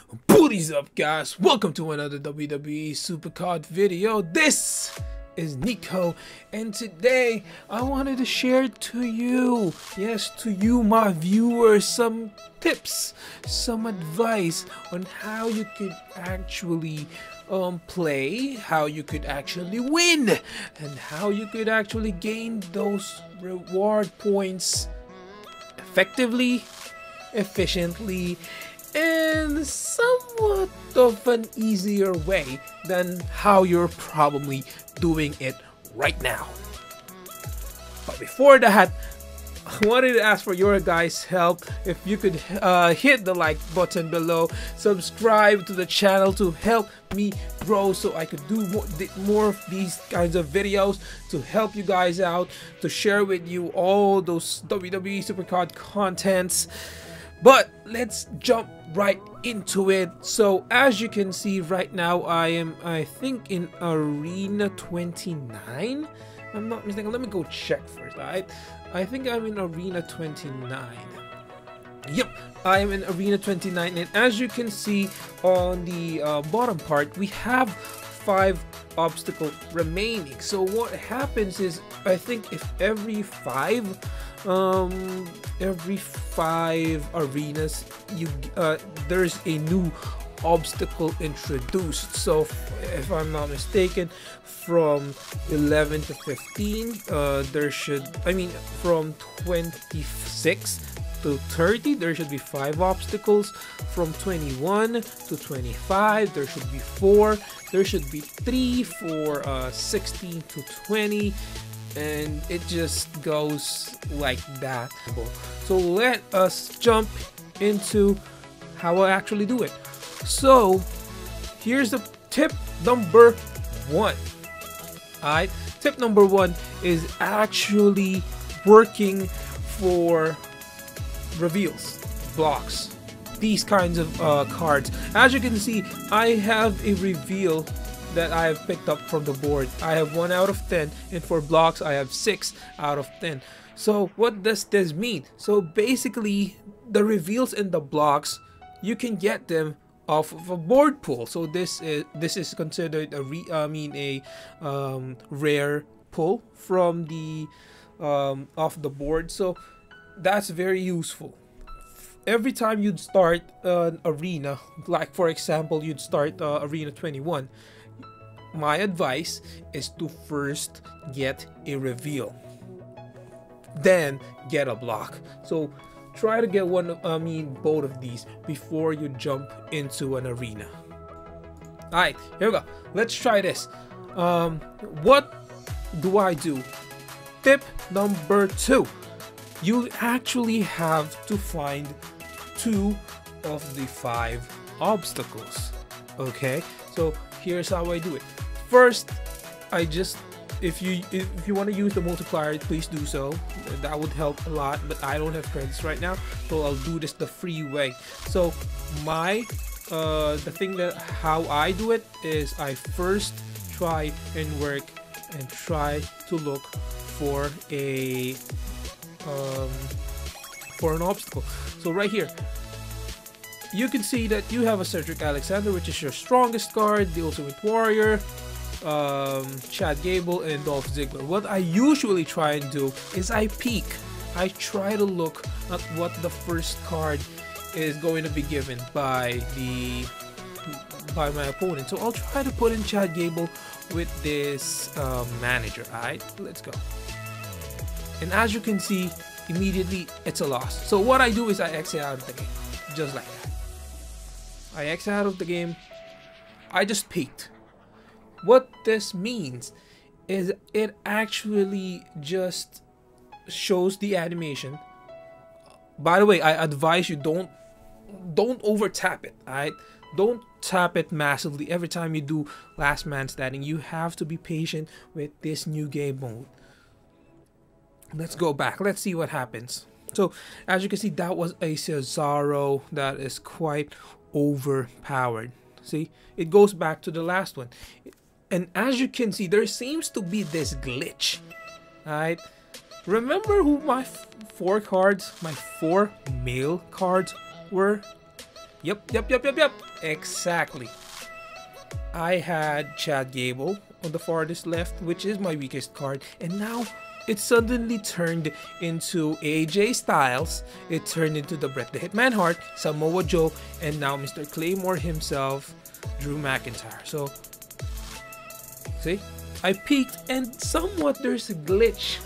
Booties up, guys. Welcome to another WWE Supercard video. This is Nico, and today I wanted to share to you, yes, to you my viewers, some tips, some advice on how you could actually play, how you could actually win, and how you could actually gain those reward points effectively, efficiently, and somewhat of an easier way than how you're probably doing it right now. But before that, I wanted to ask for your guys' help. If you could hit the like button below, subscribe to the channel to help me grow so I could do more of these kinds of videos to help you guys out, to share with you all those WWE Supercard contents. But let's jump right into it. So as you can see right now, I think in Arena 29. I'm not mistaken. Let me go check first. I think I'm in Arena 29. Yep, I am in Arena 29, and as you can see on the bottom part, we have 5 obstacles remaining. So what happens is, I think if every 5 arenas there's a new obstacle introduced. So if I'm not mistaken, from 11 to 15 there should, from 26 to 30 there should be 5 obstacles. From 21 to 25 there should be 4. There should be 3 for 16 to 20, and it just goes like that. So let us jump into how I actually do it. So here's the tip number 1. Alright, tip number 1 is actually working for reveals, blocks, these kinds of cards. As you can see, I have a reveal that I have picked up from the board. I have 1 out of 10, and for blocks I have 6 out of 10. So what does this mean? So basically, the reveals in the blocks, you can get them off of a board pull. So this is considered a rare pull from the off the board. So that's very useful. Every time you'd start an arena, like for example you'd start Arena 21, my advice is to first get a reveal, then get a block. So try to get both of these before you jump into an arena. Alright, here we go. Let's try this. What do I do? Tip number 2. You actually have to find 2 of the 5 obstacles. Okay, so here's how I do it. First, if you want to use the multiplier, please do so. That would help a lot, but I don't have credits right now, so I'll do this the free way. So how I do it is I first try and work and try to look for an obstacle. So right here, you can see that you have a Cedric Alexander, which is your strongest card, the Ultimate Warrior, Chad Gable, and Dolph Ziggler. What I usually try and do is I peek. I try to look at what the first card is going to be given by my opponent. So I'll try to put in Chad Gable with this manager. Alright, let's go. And as you can see, immediately it's a loss. So what I do is I exit out of the game, just like that. I exit out of the game. I just peeked. What this means is it actually just shows the animation. By the way, I advise you don't over tap it. Alright, don't tap it massively every time you do last man standing. You have to be patient with this new game mode. Let's go back. Let's see what happens. So as you can see, that was a Cesaro that is quite overpowered. See, it goes back to the last one. And as you can see, there seems to be this glitch. Alright, remember who my 4 cards, my 4 male cards were? Yep. Exactly. I had Chad Gable on the farthest left, which is my weakest card, and now it suddenly turned into AJ Styles, it turned into the Bret the Hitman Hart, Samoa Joe, and now Mr. Claymore himself, Drew McIntyre. So, see, I peeked, and somewhat there's a glitch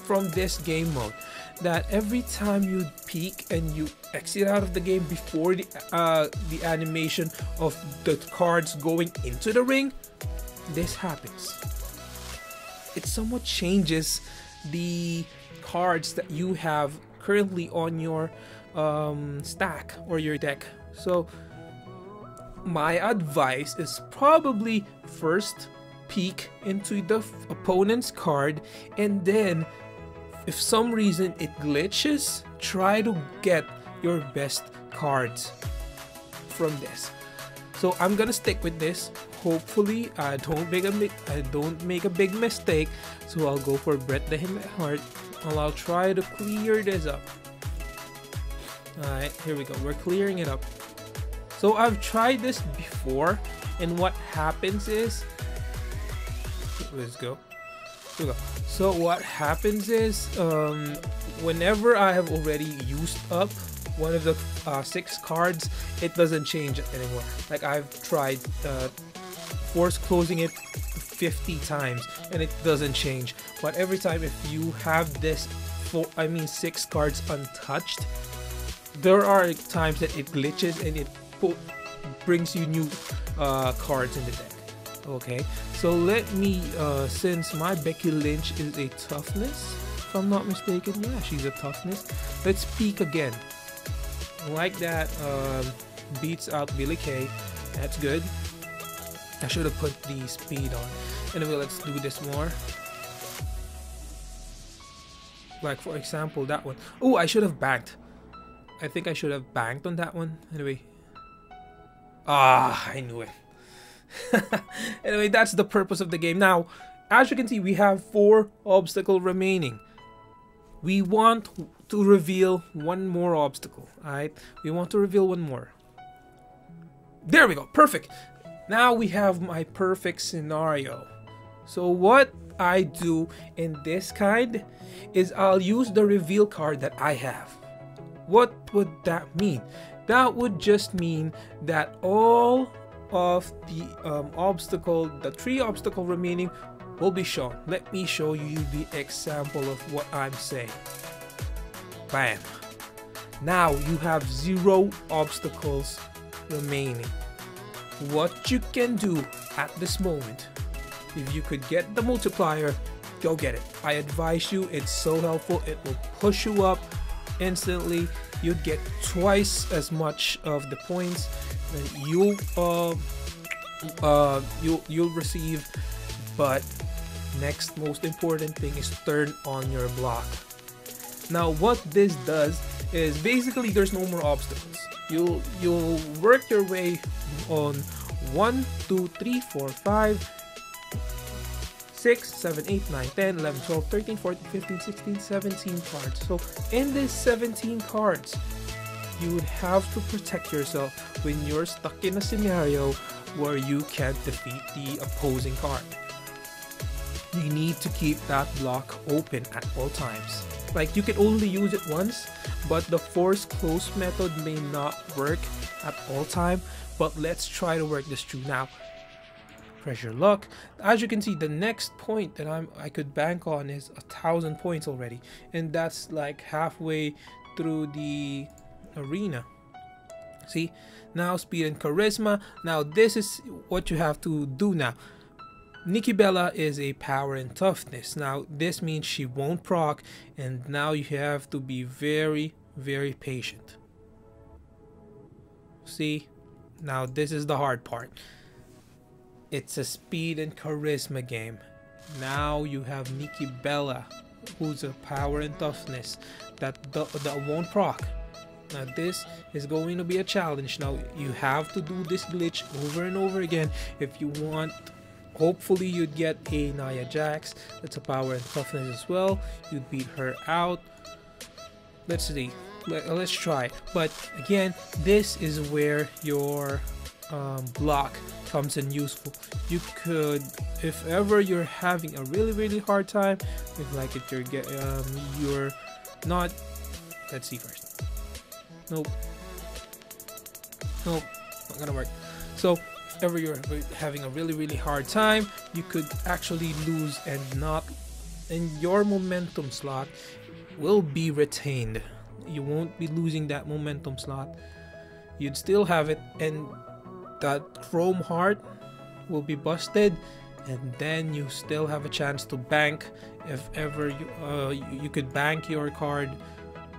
from this game mode that every time you peek and you exit out of the game before the animation of the cards going into the ring, this happens. It somewhat changes the cards that you have currently on your stack or your deck. So my advice is probably first peek into the opponent's card, and then if some reason it glitches, try to get your best cards from this. So I'm gonna stick with this. Hopefully I don't make a big mistake. So I'll go for Bret the Hitman Hart, and I'll try to clear this up. Alright, here we go. We're clearing it up. So I've tried this before, and what happens is, let's go. Here we go. So what happens is, whenever I have already used up one of the 6 cards, it doesn't change anymore. Like I've tried force closing it 50 times and it doesn't change. But every time, if you have this 6 cards untouched, there are times that it glitches and it brings you new cards in the deck. Okay, so let me, since my Becky Lynch is a toughness, if I'm not mistaken, yeah, she's a toughness. Let's peek again. Like that, beats out Billy Kay. That's good. I should have put the speed on. Anyway, let's do this more. Like for example, that one. Oh, I should have banked. I think I should have banked on that one. Anyway. I knew it. Anyway, that's the purpose of the game. Now, as you can see, we have 4 obstacles remaining. We want to reveal one more obstacle. Alright, we want to reveal one more. There we go, perfect. Now we have my perfect scenario. So what I do in this kind is I'll use the reveal card that I have. What would that mean? That would just mean that all of the 3 obstacles remaining will be shown. Let me show you the example of what I'm saying. Bam. Now you have 0 obstacles remaining. What you can do at this moment, if you could get the multiplier, go get it. I advise you, it's so helpful. It will push you up instantly. You'd get twice as much of the points that you'll receive. But next most important thing is turn on your block. Now what this does is basically there's no more obstacles. You'll work your way on 1, 2, 3, 4, 5, 6, 7, 8, 9, 10, 11, 12, 13, 14, 15, 16, 17 cards. So in this 17 cards, you would have to protect yourself when you're stuck in a scenario where you can't defeat the opposing card. You need to keep that block open at all times. Like you can only use it once, but the force close method may not work at all time. But let's try to work this through now. Press your luck. As you can see, the next point that I could bank on is 1,000 points already, and that's like halfway through the arena. See, now speed and charisma. Now this is what you have to do now. Nikki Bella is a power and toughness. Now this means she won't proc, and now you have to be very, very patient. See, now this is the hard part. It's a speed and charisma game. Now you have Nikki Bella, who's a power and toughness that won't proc. Now this is going to be a challenge. Now you have to do this glitch over and over again if you want. Hopefully you'd get a Nia Jax. That's a power and toughness as well. You'd beat her out. Let's see. let's try. But again, this is where your block comes in useful. You could, if ever you're having a really hard time, if like if you're not, let's see first. Nope, not gonna work. So if ever you're having a really hard time, you could actually lose and your momentum slot will be retained. You won't be losing that momentum slot. You'd still have it, and that chrome heart will be busted, and then you still have a chance to bank. If ever you could bank your card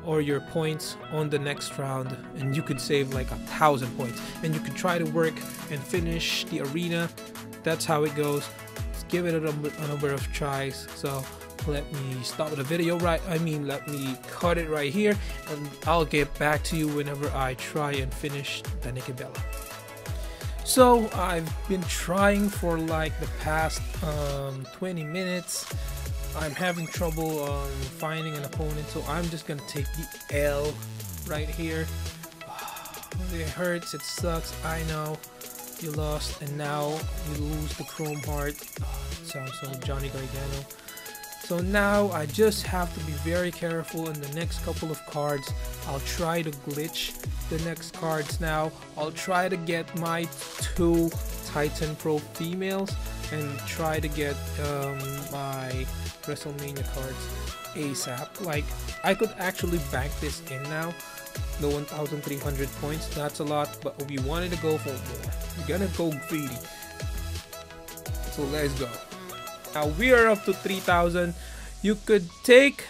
or your points on the next round, and you could save like 1,000 points, and you could try to work and finish the arena. That's how it goes. Just give it a number of tries. So let me stop the video let me cut it right here, and I'll get back to you whenever I try and finish the Nikki Bella. So I've been trying for like the past 20 minutes. I'm having trouble finding an opponent, so I'm just gonna take the L right here. It hurts, it sucks, I know. You lost, and now you lose the chrome heart. It sounds so Johnny Gargano. So now I just have to be very careful in the next couple of cards. I'll try to glitch the next cards now. I'll try to get my 2 Titan Pro females and try to get my WrestleMania cards ASAP. Like, I could actually bank this in now. The 1,300 points, that's a lot, but we wanted to go for more. We're gonna go greedy. So let's go. Now we are up to 3,000. You could take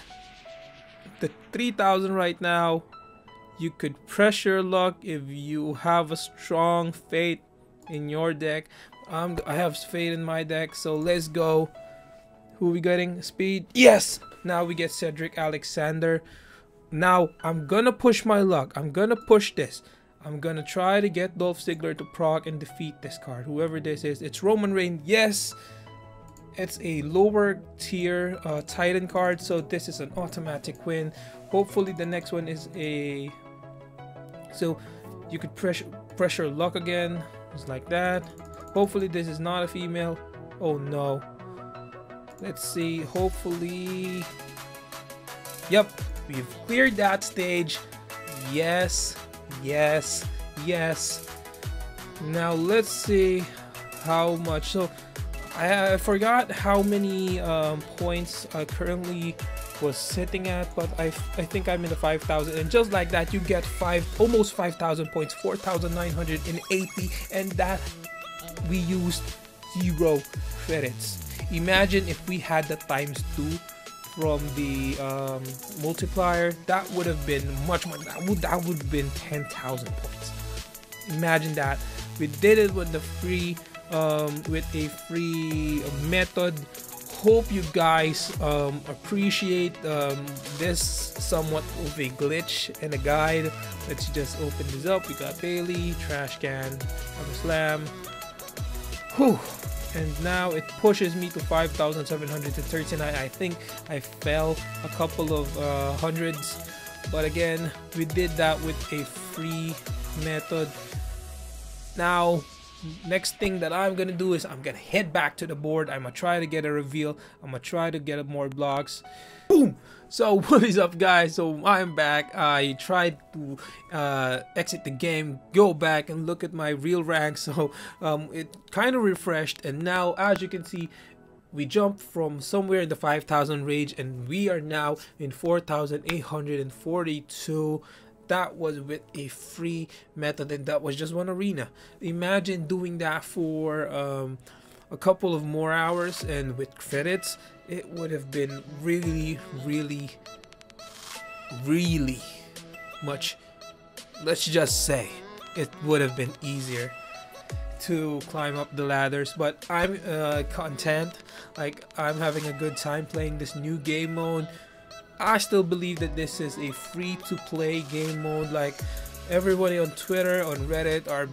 the 3,000 right now. You could press your luck if you have a strong Fate in your deck. I have Fate in my deck, so let's go. Who are we getting? Speed? Yes! Now we get Cedric Alexander. Now I'm gonna push my luck. I'm gonna push this. I'm gonna try to get Dolph Ziggler to proc and defeat this card. Whoever this is. It's Roman Reigns. Yes! It's a lower tier Titan card, so this is an automatic win. Hopefully the next one is a... So you could pressure luck again, just like that. Hopefully this is not a female. Oh no. Let's see, hopefully... Yep, we've cleared that stage. Yes, yes, yes. Now let's see how much. So I forgot how many points I currently was sitting at, but I think I'm in the 5,000, and just like that you get almost 5,000 points, 4,980, and that we used 0 credits. Imagine if we had the times 2 from the multiplier. That would have been much more. That would have been 10,000 points. Imagine that. We did it with the free with a free method. Hope you guys appreciate this somewhat of a glitch and a guide. Let's just open this up. We got Bailey, Trash Can, Slam. Whew. And now it pushes me to 5,739. I think I fell a couple of hundreds, but again, we did that with a free method. Now next thing that I'm gonna do is I'm gonna head back to the board. I'm gonna try to get a reveal. I'm gonna try to get more blocks. Boom! So what is up, guys? So I'm back. I tried to exit the game, go back and look at my real rank. So it kind of refreshed, and now as you can see, we jumped from somewhere in the 5,000 range and we are now in 4,842. That was with a free method, and that was just one arena. Imagine doing that for a couple of more hours, and with credits it would have been really much, let's just say it would have been easier to climb up the ladders. But I'm content. Like, I'm having a good time playing this new game mode. I still believe that this is a free-to-play game mode. Like, everybody on Twitter, on Reddit are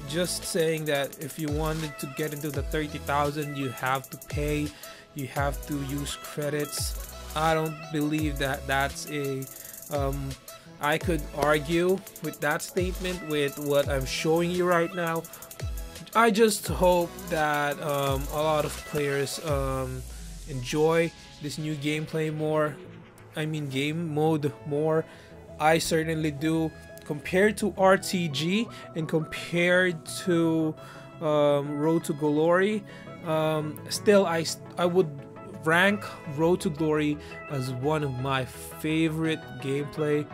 just saying that if you wanted to get into the 30,000, you have to pay, you have to use credits. I don't believe that that's a I could argue with that statement with what I'm showing you right now. I just hope that a lot of players enjoy this new gameplay more. I mean game mode more. I certainly do. Compared to RTG and compared to Road to Glory, still I would rank Road to Glory as one of my favorite gameplay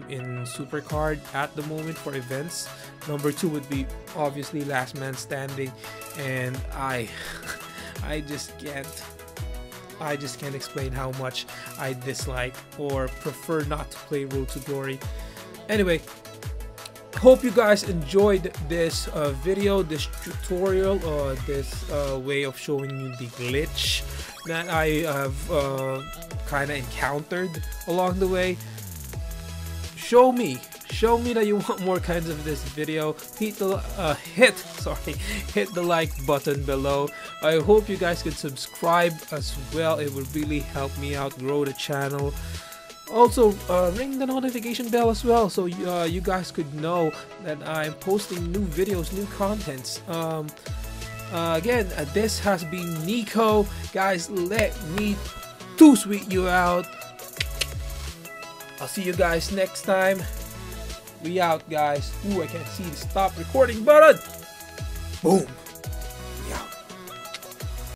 in Supercard at the moment for events. Number 2 would be obviously Last Man Standing, and I just can't explain how much I dislike or prefer not to play Road to Glory. Anyway, hope you guys enjoyed this video, this tutorial, this way of showing you the glitch that I have kind of encountered along the way. Show me that you want more kinds of this video. Hit the like button below. I hope you guys could subscribe as well. It would really help me out grow the channel. Also, ring the notification bell as well, so you guys could know that I'm posting new videos, new contents. Again, this has been Nico. Guys, let me sweet you out. I'll see you guys next time. We out, guys. Ooh, I can't see the stop recording button. Boom.